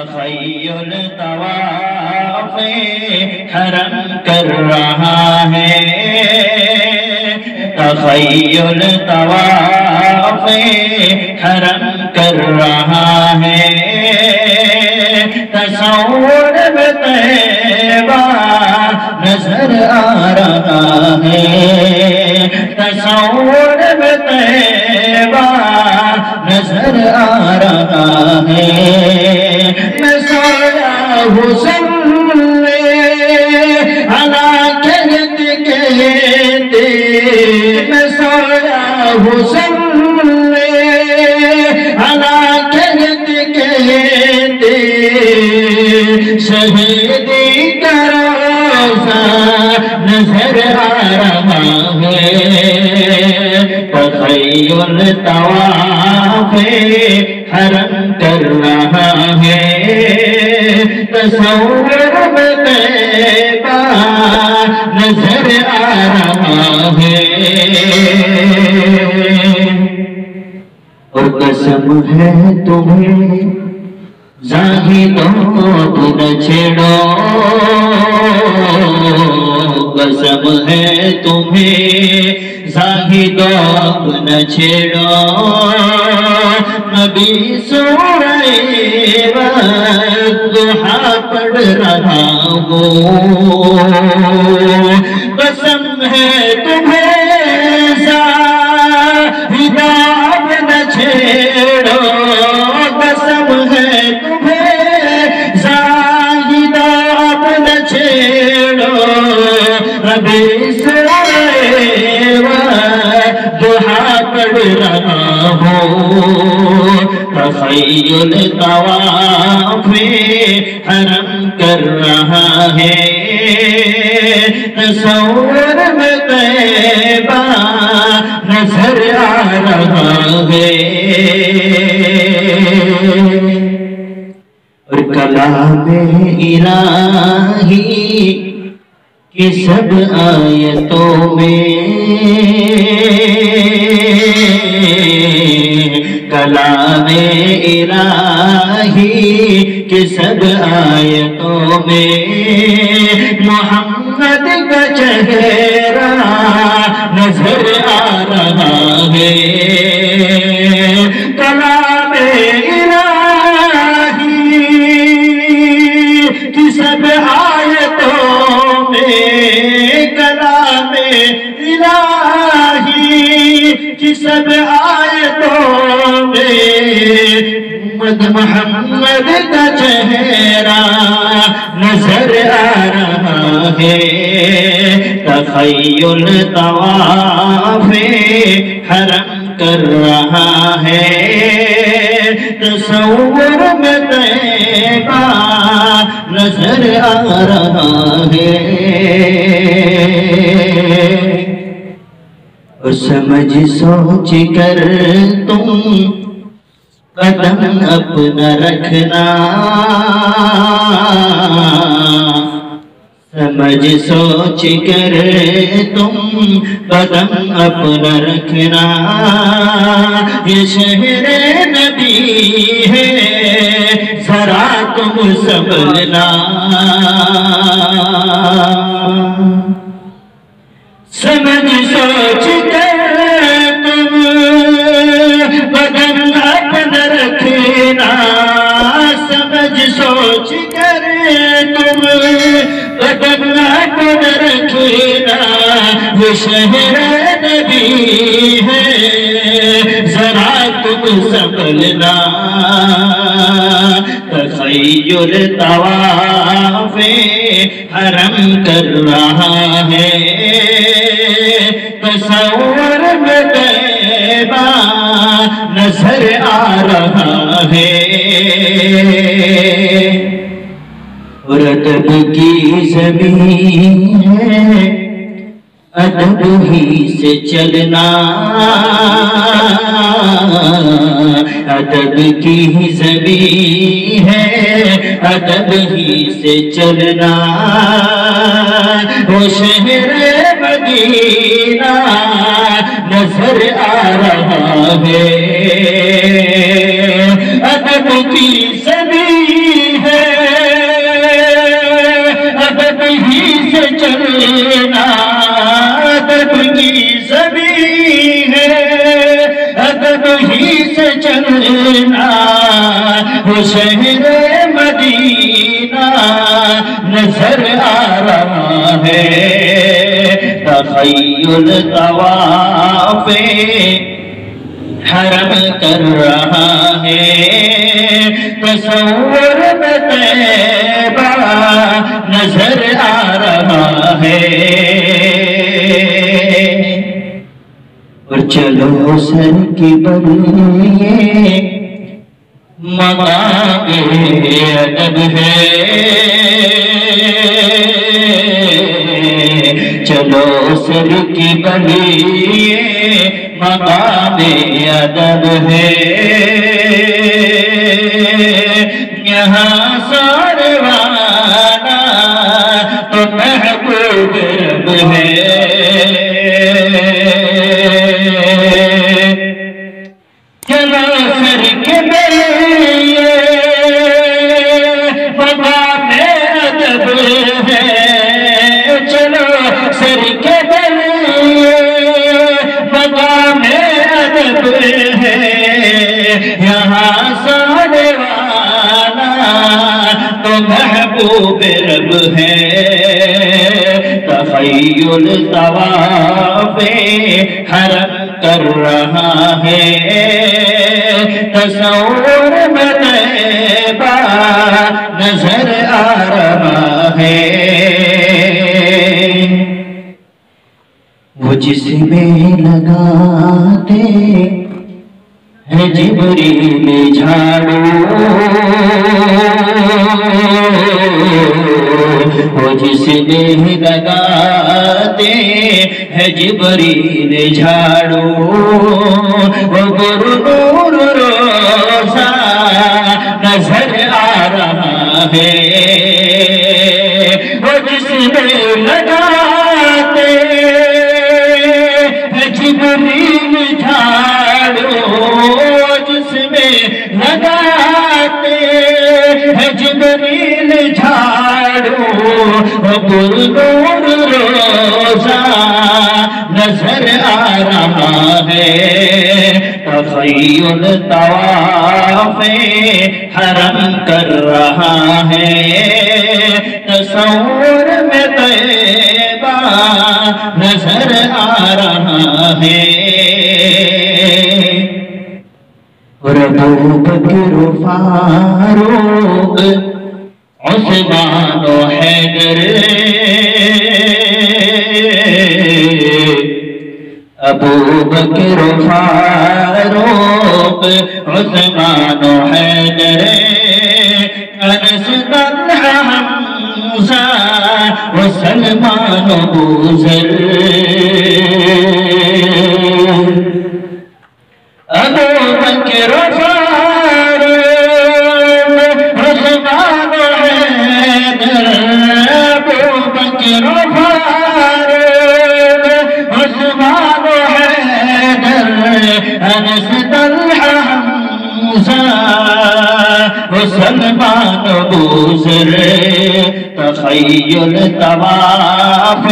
تخیل طواف حرم کر رہا ہے تخیل طواف حرم کر رہا ہے تصور میں طیبہ نظر آ رہا ہے تصور میں طیبہ نظر آ رہا ہے میں سویا حسن علی جنت کہتے میں سویا حسن علی جنت کہتے شہیدی کا روزہ نظر آ رہا ہے تخیل طواف حرم کر رہا ہے تصور میں طیبہ نظر آ رہا ہے اور قسم ہے تمہیں زاہدوں نہ چھیڑو قسم ہے تمہیں زاہدوں نہ چھیڑو نبی سورہ والضحیٰ پڑھ رہا ہوں قسم ہے تمہیں زاہدوں نہ چھیڑو قسم ہے تمہیں زاہدوں نہ چھیڑو نبی سورہ والضحیٰ پڑھ رہا ہوں تخیل طواف حرم کر رہا ہے تصور میں طیبہ نظر آ رہا ہے اور کلام الہی کی سب آیتوں میں کلام الہی کی سب آیتوں میں محمد کا چہرہ نظر آ رہا ہے کلام الہی کی سب آیتوں میں کلام الہی کی سب آیتوں میں محمد کا چہرہ نظر آ رہا ہے تخیل طواف حرم کر رہا ہے تصور میں طیبہ نظر آ رہا ہے اور سمجھ سوچ کر تم قدم اپنا رکھنا سمجھ سوچ کر تم قدم اپنا رکھنا یہ شہر نبی ہے ذرا تم سنبھلنا سمجھ سوچ کر تم قدم اپنا رکھنا سمجھ سوچ کر تم قدم اپنا رکھنا یہ شہر نبی ہے ذرا تم سنبھلنا تخیل طواف حرم کر رہا ہے تصور میں طیبہ نظر آ رہا ہے اور ادب کی زمین ہے ادب ہی سے چلنا ادب کی زمین ہے ادب ہی سے چلنا وہ شہر مدینہ نظر آ رہا ہے ادب کی زمین مدینہ وہ شہر مدینہ نظر آ رہا ہے تخیل طواف حرم کر رہا ہے تصور میں طیبہ نظر آ رہا ہے اور چلو سر کی بلیے مقام ادب ہے چلو سر کی بلیے مقام ادب ہے یہاں ساروانا تو محبوب رب ہے چلو سر کے بلیے مقام ادب ہے چلو سر کے بلیے مقام ادب ہے یہاں ساروانا تو محبوب رب ہے تخیل طواف حرم کر رہا ہے تصور میں طیبہ نظر آ رہا ہے وہ جس میں لگاتے ہیں جبریل جھاڑو وہ جس میں لگاتے ہیں جبریل جھاڑو وہ نور روزہ نظر آ رہا ہے وہ جس میں لگاتے ہیں جبریل جھاڑو جس میں لگاتے ہیں جبریل جھاڑو نور روزہ نظر آ رہا ہے تخیل طواف حرم کر رہا ہے تصور میں طیبہ نظر آ رہا ہے اور ابو بکر فاروق عثمان و حیدر ابو بکر فاروق عثمان و حیدر انس طلحہ حمزہ و سلمان و ابوذر ابو بکر فاروق عثمان و حیدر ابو بکر فاروق عثمان و حیدر انس طلحہ حمزہ و سلمان و ابوذر تخیل طواف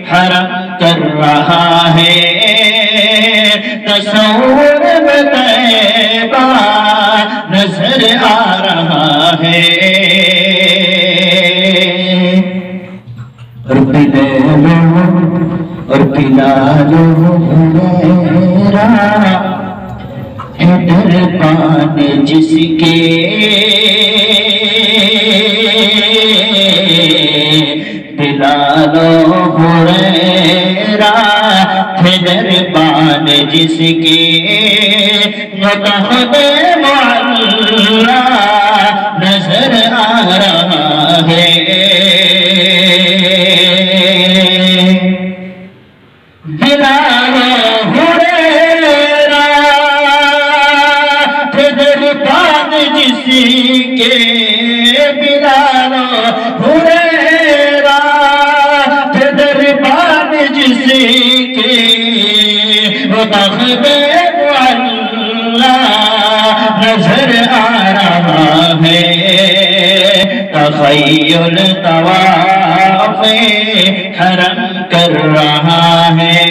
حرم کر رہا ہے تصور میں طیبہ نظر آ رہا ہے اور بلال حمیرہ حیدر پان جس کے بلال حمیرہ حیدر پان جس کے متحد معلّہ نظر آ رہا ہے بلال حمیرہ حیدر پان جس کے بلال حمیرہ حیدر پان جس کے متحد معلّہ نظر آ رہا ہے تخیل طواف حرم کر رہا ہے